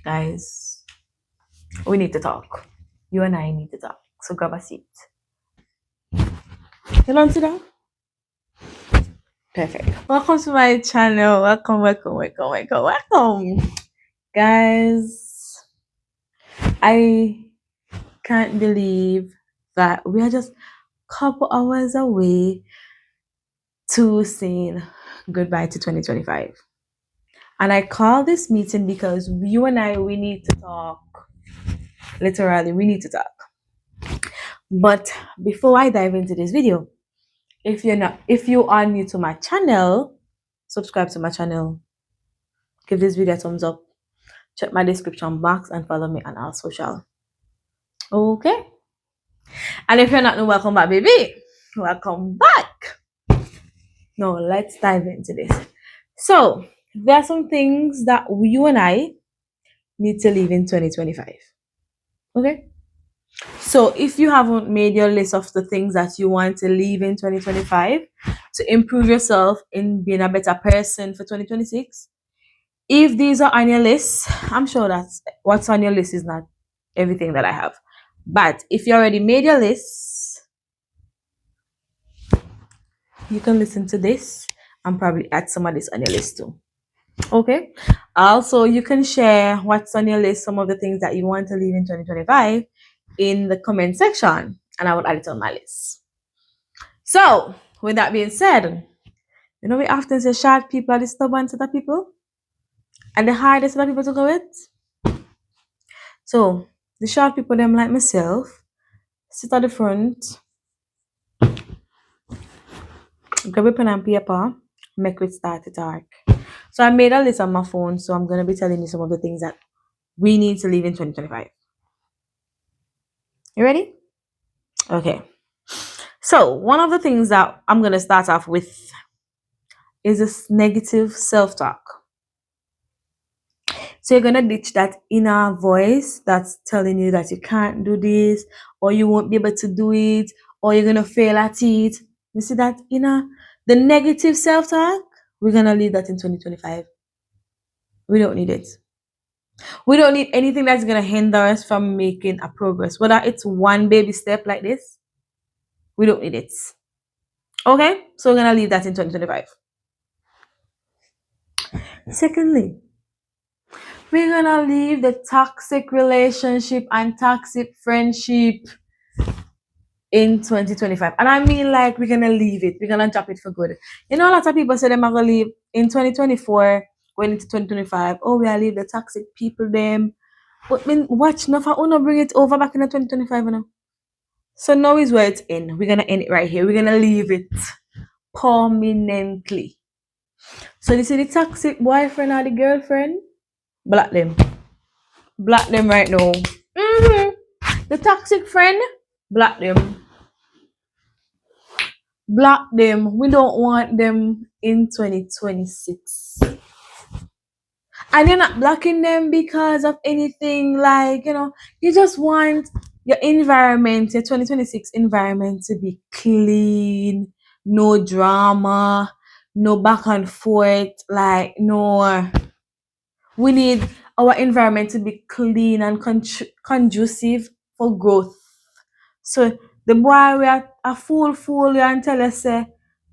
Guys, we need to talk. You and I need to talk. So grab a seat. You want to sit down? Perfect. Welcome to my channel. Welcome, welcome, welcome, welcome, welcome. Guys, I can't believe that we are just a couple hours away to saying goodbye to 2025. And I call this meeting because you and I, we need to talk. Literally, we need to talk. But before I dive into this video, if you are new to my channel, subscribe to my channel, give this video a thumbs up, check my description box, and follow me on all social. Okay? And if you're not new, welcome back, baby. Welcome back. Now let's dive into this. So there are some things that you and I need to leave in 2025. Okay? So if you haven't made your list of the things that you want to leave in 2025 to improve yourself in being a better person for 2026, if these are on your list, I'm sure that what's on your list is not everything that I have. But if you already made your list, you can listen to this and probably add some of this on your list too. Okay. Also, you can share what's on your list, some of the things that you want to leave in 2025 in the comment section, and I will add it on my list. So, with that being said, you know, we often say short people are the stubborn set of people and the hardest set of people to go with. So, the short people, them like myself, sit at the front, grab a pen and paper, make it start to talk. So, I made a list on my phone, so I'm going to be telling you some of the things that we need to leave in 2025. You ready? Okay. So, one of the things that I'm going to start off with is this negative self talk. So, you're going to ditch that inner voice that's telling you that you can't do this, or you won't be able to do it, or you're going to fail at it. You see that the negative self talk? We're going to leave that in 2025. We don't need it. We don't need anything that's going to hinder us from making a progress, whether it's one baby step like this. We don't need it. Okay, so we're gonna leave that in 2025. Secondly, we're gonna leave the toxic relationship and toxic friendship in 2025. And I mean, like, we're gonna leave it, we're gonna drop it for good. You know, a lot of people say they're gonna leave in 2024, going into 2025. Oh, we are leave the toxic people them. But watch, no, for uno bring it over back in the 2025, you know. So now is where it's in. We're gonna end it right here. We're gonna leave it permanently. So you see the toxic boyfriend or the girlfriend? Block them. Block them right now. The toxic friend? Block them. Block them. We don't want them in 2026. And you're not blocking them because of anything like, you just want your environment, your 2026 environment to be clean, no drama, no back and forth, like, no. We need our environment to be clean and conducive for growth. So the boy we are a fool you and tell us say,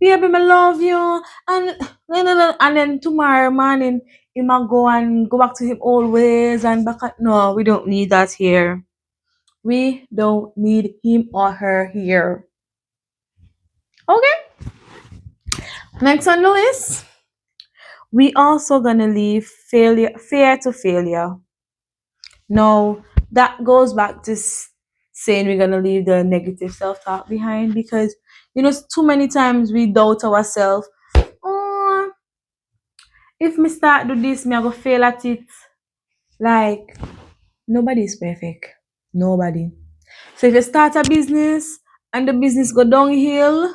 baby, I love you, and and then tomorrow morning he might go back to him always and back at no, we don't need that here. We don't need him or her here. Okay. Next on the list, we also gonna leave fear to failure. No, that goes back to saying we're gonna leave the negative self-talk behind because too many times we doubt ourselves. Oh, if me start do this, me I go fail at it. Like nobody is perfect. Nobody. So if you start a business and the business go downhill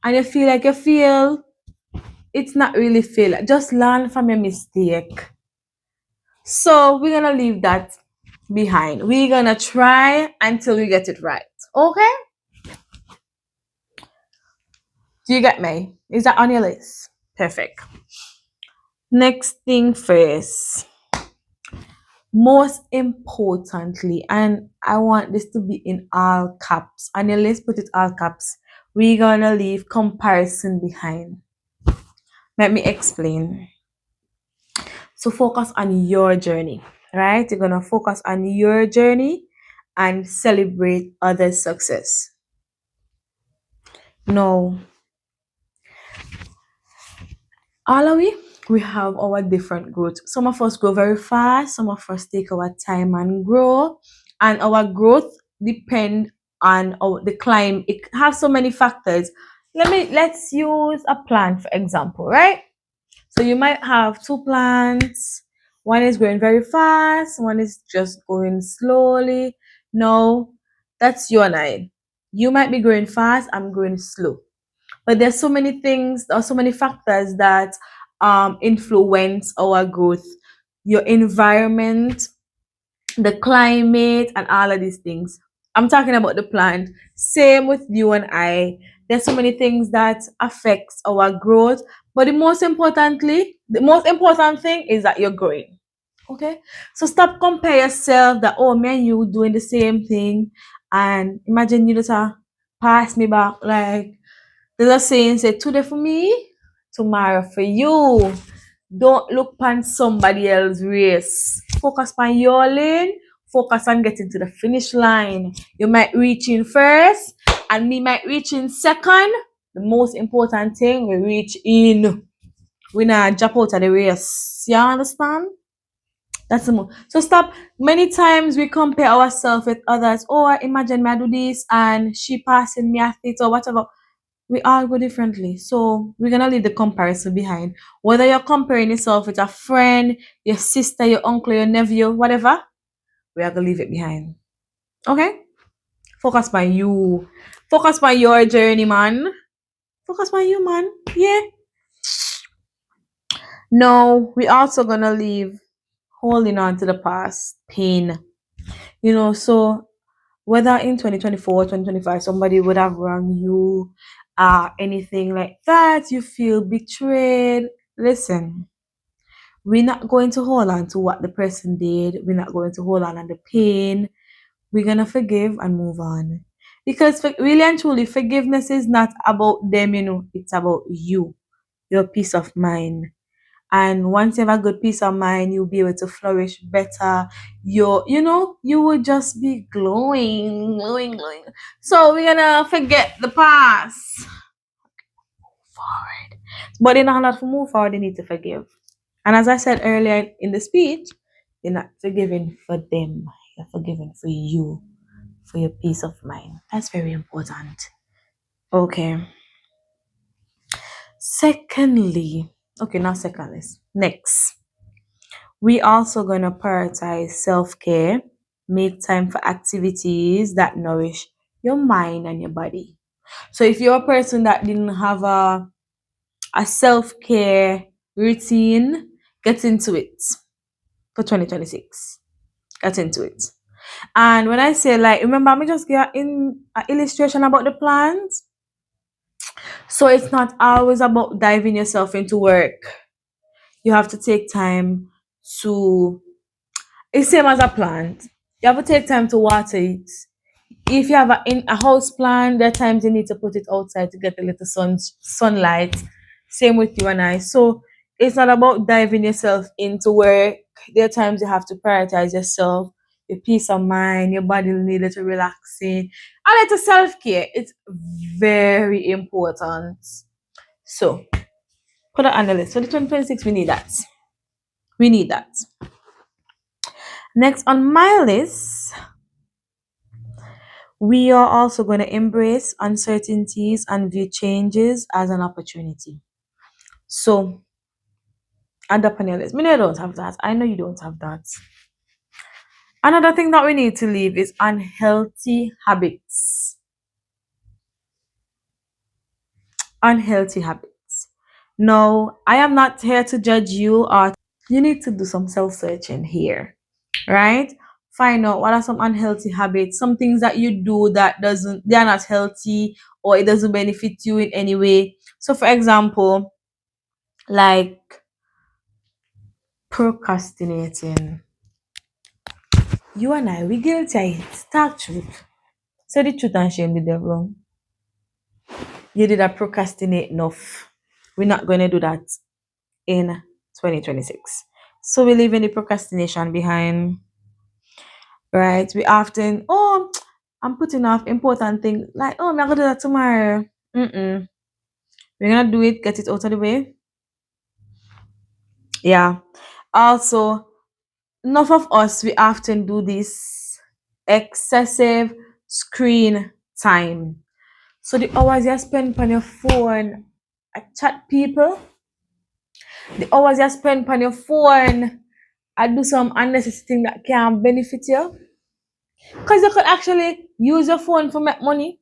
and you feel like you fail, it's not really fail. Just learn from your mistake. So we're gonna leave that behind. We're gonna try until we get it right. Okay? Do you get me? Is that on your list? Perfect. Next thing first. Most importantly, and I want this to be in all caps, and then let's put it all caps. We're gonna leave comparison behind. Let me explain. So focus on your journey, right? You're gonna focus on your journey and celebrate others' success. No, all of we have our different growth. Some of us grow very fast, some of us take our time and grow, and our growth depend on the climb. It has so many factors. Let's use a plant for example, right? So you might have two plants. One is growing very fast, one is just going slowly. No, that's you and I. You might be growing fast, I'm growing slow. But there's so many things or so many factors that influence our growth. Your environment, the climate, and all of these things. I'm talking about the plant. Same with you and I. There's so many things that affects our growth. But the most important thing is that you're growing. Okay? So stop compare yourself that oh man, you doing the same thing. And imagine you just pass me back like there's a saying say today for me, tomorrow for you. Don't look on somebody else's race. Focus on your lane. Focus on getting to the finish line. You might reach in first, and me might reach in second. The most important thing, we reach in. We not jump out of the race. You understand? That's the most. So stop. Many times we compare ourselves with others. Oh, imagine me I do this and she passing me at it or whatever. We all go differently. So we're gonna leave the comparison behind. Whether you're comparing yourself with a friend, your sister, your uncle, your nephew, whatever, we are gonna leave it behind. Okay? Focus on you. Focus on your journey, man. Focus on you, man. Yeah. No, we also gonna leave holding on to the past pain. So whether in 2024, 2025, somebody would have wronged you, anything like that, you feel betrayed. Listen, we're not going to hold on to what the person did. We're not going to hold on the pain. We're going to forgive and move on. Because really and truly, forgiveness is not about them, it's about you, your peace of mind. And once you have a good peace of mind, you'll be able to flourish better. You will just be glowing, glowing, glowing. So we're gonna forget the past forward. But in order to move forward, you need to forgive. And as I said earlier in the speech, you're not forgiving for them. You're forgiving for you, for your peace of mind. That's very important. Okay. Secondly, okay, not secondly. Next. We also gonna prioritize self-care, make time for activities that nourish your mind and your body. So if you're a person that didn't have a self-care routine, get into it for 2026. Get into it. And when I say like, remember me just get in an illustration about the plans. So it's not always about diving yourself into work. You have to take time to it's same as a plant. You have to take time to water it. If you have a house plant, there are times you need to put it outside to get a little sunlight. Same with you and I. So it's not about diving yourself into work. There are times you have to prioritize yourself, your peace of mind, your body will need a little relaxing. A little self-care. It's very important. So put it on the list. For the 2026, we need that. We need that. Next on my list, we are also going to embrace uncertainties and view changes as an opportunity. So, add up on your list. Me, I don't have that. I know you don't have that. Another thing that we need to leave is unhealthy habits. Unhealthy habits. No, I am not here to judge you, or you need to do some self searching here, right? Find out what are some unhealthy habits, some things that you do that they're not healthy or it doesn't benefit you in any way. So for example, like procrastinating. You and I, we guilty of it. Stark truth. Say the truth and shame the devil. You did a procrastinate enough. We're not going to do that in 2026. So we leave any procrastination behind, right? We often, oh, I'm putting off important things like, oh, I'm going to do that tomorrow. Mm-mm. We're going to do it, get it out of the way. Yeah. Also, enough of us, we often do this excessive screen time. So the hours you spend on your phone, I chat people, the hours you spend on your phone, I do some unnecessary thing that can benefit you. Because you could actually use your phone for make money.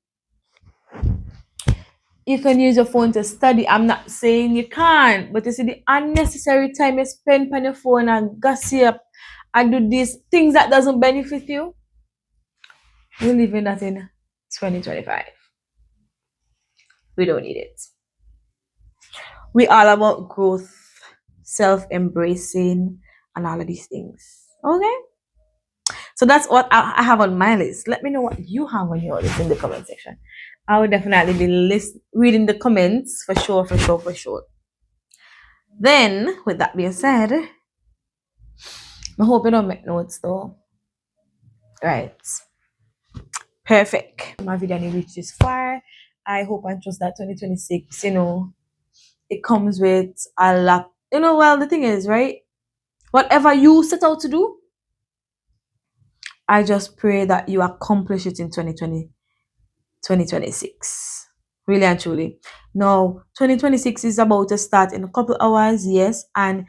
You can use your phone to study. I'm not saying you can't, but you see the unnecessary time you spend on your phone and gossip and do these things that doesn't benefit you. We're living that in 2025. We don't need it. We all about growth, self-embracing, and all of these things. Okay? So that's what I have on my list. Let me know what you have on your list in the comment section. I will definitely be reading the comments for sure, for sure, for sure. Then, with that being said, I hope you don't make notes though. Right. Perfect. My video only reached this far. I hope and trust that 2026, it comes with a lot. Well, the thing is, right? Whatever you set out to do, I just pray that you accomplish it in 2026. Really and truly. Now, 2026 is about to start in a couple hours, yes. And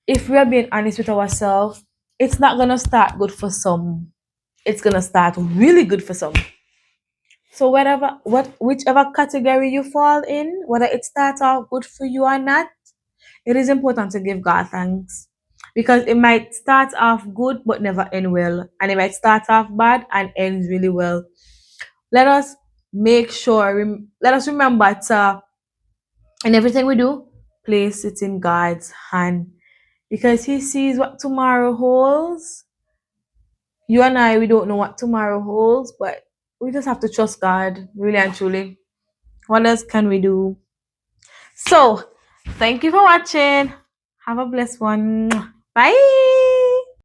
if we are being honest with ourselves, it's not going to start good for some. It's going to start really good for some. So whichever category you fall in, whether it starts out good for you or not, it is important to give God thanks. Because it might start off good but never end well. And it might start off bad and ends really well. Let us let us remember to, in everything we do, place it in God's hand. Because He sees what tomorrow holds. You and I, we don't know what tomorrow holds, but we just have to trust God, really and truly. What else can we do? So, thank you for watching. Have a blessed one. Bye.